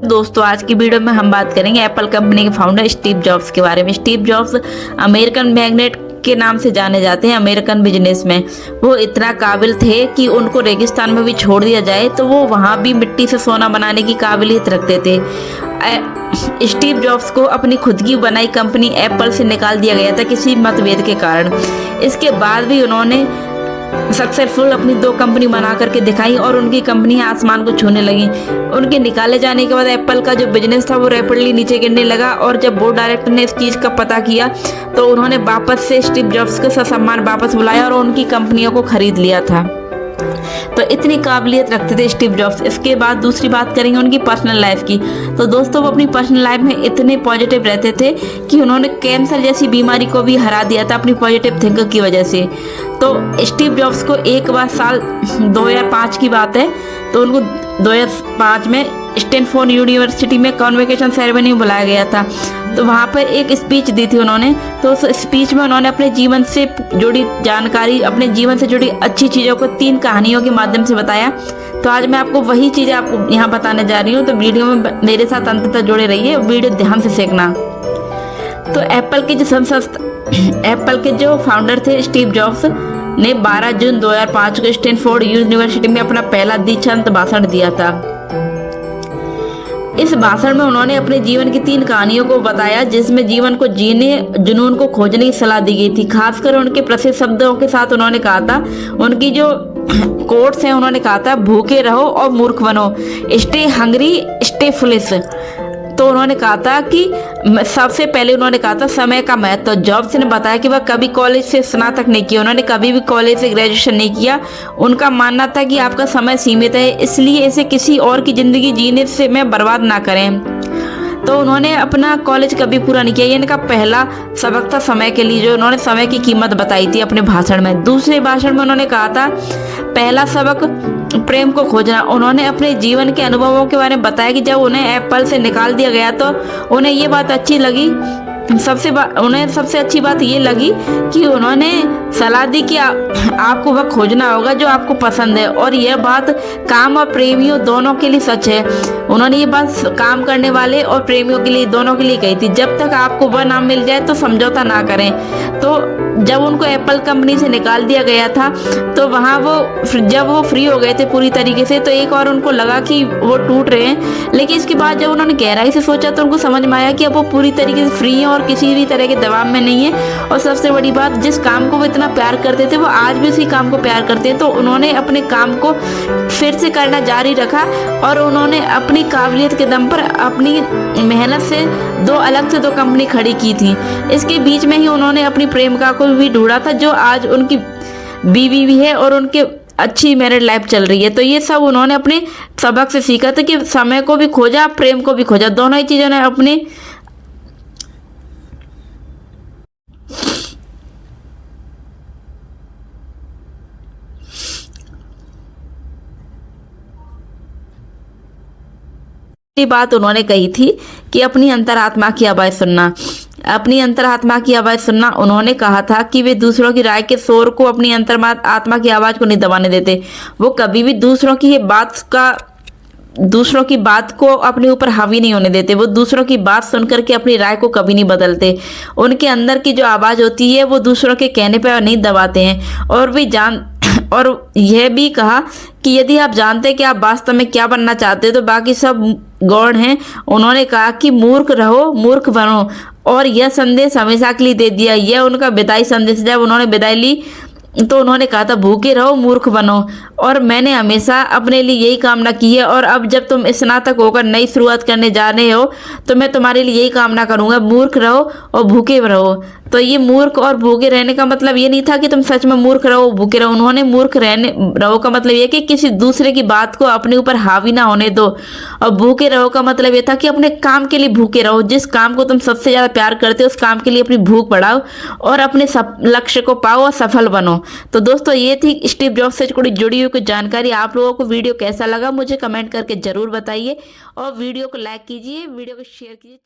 दोस्तों आज की वीडियो में हम बात करेंगे एप्पल कंपनी के फाउंडर स्टीव जॉब्स के बारे में। स्टीव जॉब्स अमेरिकन मैग्नेट के नाम से जाने जाते हैं। अमेरिकन बिजनेस में वो इतना काबिल थे कि उनको रेगिस्तान में भी छोड़ दिया जाए तो वो वहाँ भी मिट्टी से सोना बनाने की काबिलियत रखते थे। स्टीव जॉब्स को अपनी खुद की बनाई कंपनी एप्पल से निकाल दिया गया था किसी मतभेद के कारण। इसके बाद भी उन्होंने सक्सेसफुल अपनी 2 कंपनी बना करके दिखाई और उनकी कंपनी आसमान को छूने लगी। उनके निकाले जाने के बाद एप्पल का जो बिजनेस था वो रैपिडली नीचे गिरने लगा और जब बोर्ड डायरेक्टर ने इस चीज़ का पता किया तो उन्होंने वापस से स्टीव जॉब्स को ससम्मान वापस बुलाया और उनकी कंपनियों को खरीद लिया था। तो इतनी काबिलियत रखते थे स्टीव जॉब्स। इसके बाद दूसरी बात करेंगे उनकी पर्सनल लाइफ की। तो दोस्तों वो अपनी पर्सनल लाइफ में इतने पॉजिटिव रहते थे कि उन्होंने कैंसर जैसी बीमारी को भी हरा दिया था अपनी पॉजिटिव थिंकिंग की वजह से। तो स्टीव जॉब्स को एक बार साल 2005 की बात है तो उनको 2005 में स्टैनफोर्ड यूनिवर्सिटी में कॉन्वोकेशन सेरेमनी में बुलाया गया था। तो वहाँ पर एक स्पीच दी थी उन्होंने। तो उस स्पीच में उन्होंने अपने जीवन से जुड़ी जानकारी, अपने जीवन से जुड़ी अच्छी चीज़ों को 3 कहानियों के माध्यम से बताया। तो आज मैं आपको वही चीज़ें आपको यहाँ बताने जा रही हूँ। तो वीडियो में मेरे साथ अंत तक जुड़े रहिए, वीडियो ध्यान से देखना। तो एप्पल के जो फाउंडर थे स्टीव जॉब्स ने 12 जून 2005 को स्टैनफोर्ड यूनिवर्सिटी में अपना पहला दीक्षांत भाषण दिया था। इस भाषण में उन्होंने अपने जीवन की 3 कहानियों को बताया जिसमें जीवन को जीने, जुनून को खोजने की सलाह दी गई थी। खासकर उनके प्रसिद्ध शब्दों के साथ उन्होंने कहा था, उनकी जो कोट्स हैं उन्होंने कहा था, भूखे रहो और मूर्ख बनो, स्टे हंग्री स्टे फुलिश। तो उन्होंने कहा था कि सबसे पहले उन्होंने कहा था समय का महत्व। तो जॉब्स ने बताया कि वह कभी कॉलेज से स्नातक नहीं किया, उन्होंने कभी भी कॉलेज से ग्रेजुएशन नहीं किया। उनका मानना था कि आपका समय सीमित है, इसलिए इसे किसी और की ज़िंदगी जीने से में बर्बाद ना करें। तो उन्होंने अपना कॉलेज कभी पूरा नहीं किया। ये इनका पहला सबक था समय के लिए, जो उन्होंने समय की कीमत बताई थी अपने भाषण में। दूसरे भाषण में उन्होंने कहा था, पहला सबक प्रेम को खोजना। उन्होंने अपने जीवन के अनुभवों के बारे में बताया कि जब उन्हें एप्पल से निकाल दिया गया तो उन्हें ये बात अच्छी लगी। उन्हें सबसे अच्छी बात ये लगी कि उन्होंने सलाह दी कि आपको वह खोजना होगा जो आपको पसंद है। और यह बात काम और प्रेमियों दोनों के लिए सच है। उन्होंने ये बात काम करने वाले और प्रेमियों के लिए, दोनों के लिए कही थी। जब तक आपको वह नाम मिल जाए तो समझौता ना करें। तो जब उनको एप्पल कंपनी से निकाल दिया गया था तो वहाँ जब वो फ्री हो गए थे पूरी तरीके से, तो एक और उनको लगा कि वो टूट रहे हैं। लेकिन इसके बाद जब उन्होंने गहराई से सोचा तो उनको समझ में आया कि अब वो पूरी तरीके से फ्री हैं और किसी भी तरह के दबाव में नहीं है। और सबसे बड़ी बात, जिस काम को वो इतना प्यार करते थे वो आज भी उसी काम को प्यार करते हैं। तो उन्होंने अपने काम को फिर से करना जारी रखा और उन्होंने अपनी काबिलियत के दम पर अपनी मेहनत से 2 अलग से 2 कंपनी खड़ी की थी। इसके बीच में ही उन्होंने अपनी प्रेमिका को भी ढूंढा था जो आज उनकी बीवी भी है और उनके अच्छी मैरिड लाइफ चल रही है। तो ये सब उन्होंने अपने सबक से सीखा था कि समय को भी खोजा, प्रेम को भी खोजा, दोनों ही चीज़ों ने अपने बात उन्होंने कही थी कि अपनी अंतरात्मा की आवाज़ सुनना। अपनी अंतरात्मा की आवाज़ सुनना, उन्होंने कहा था कि वे दूसरों की राय के शोर को अपनी अंतरात्मा की आवाज़ को नहीं दबाने देते। वो कभी भी दूसरों की बात को अपने ऊपर हावी नहीं होने देते। वो दूसरों की बात सुनकर के अपनी राय को कभी नहीं बदलते। उनके अंदर की जो आवाज़ होती है वो दूसरों के कहने पर नहीं दबाते हैं। और यह भी कहा कि यदि आप जानते हैं कि आप वास्तव में क्या बनना चाहते हैं तो बाकी सब गौण हैं। उन्होंने कहा कि मूर्ख रहो, मूर्ख बनो। और यह संदेश हमेशा के लिए दे दिया। यह उनका विदाई संदेश। जब उन्होंने विदाई ली तो उन्होंने कहा था, भूखे रहो, मूर्ख बनो। और मैंने हमेशा अपने लिए यही कामना की है और अब जब तुम स्नातक होकर नई शुरुआत करने जा रहे हो तो मैं तुम्हारे लिए यही कामना करूंगा, मूर्ख रहो और भूखे रहो। तो ये मूर्ख और भूखे रहने का मतलब ये नहीं था कि तुम सच में मूर्ख रहो, भूखे रहो। उन्होंने मूर्ख रहो का मतलब ये कि किसी दूसरे की बात को अपने ऊपर हावी ना होने दो। और भूखे रहो का मतलब ये था कि अपने काम के लिए भूखे रहो। जिस काम को तुम सबसे ज़्यादा प्यार करते हो उस काम के लिए अपनी भूख बढ़ाओ और अपने लक्ष्य को पाओ और सफल बनो। तो दोस्तों ये थी स्टीव जॉब्स से जुड़ी हुई कुछ जानकारी। आप लोगों को वीडियो कैसा लगा मुझे कमेंट करके ज़रूर बताइए और वीडियो को लाइक कीजिए, वीडियो को शेयर कीजिए।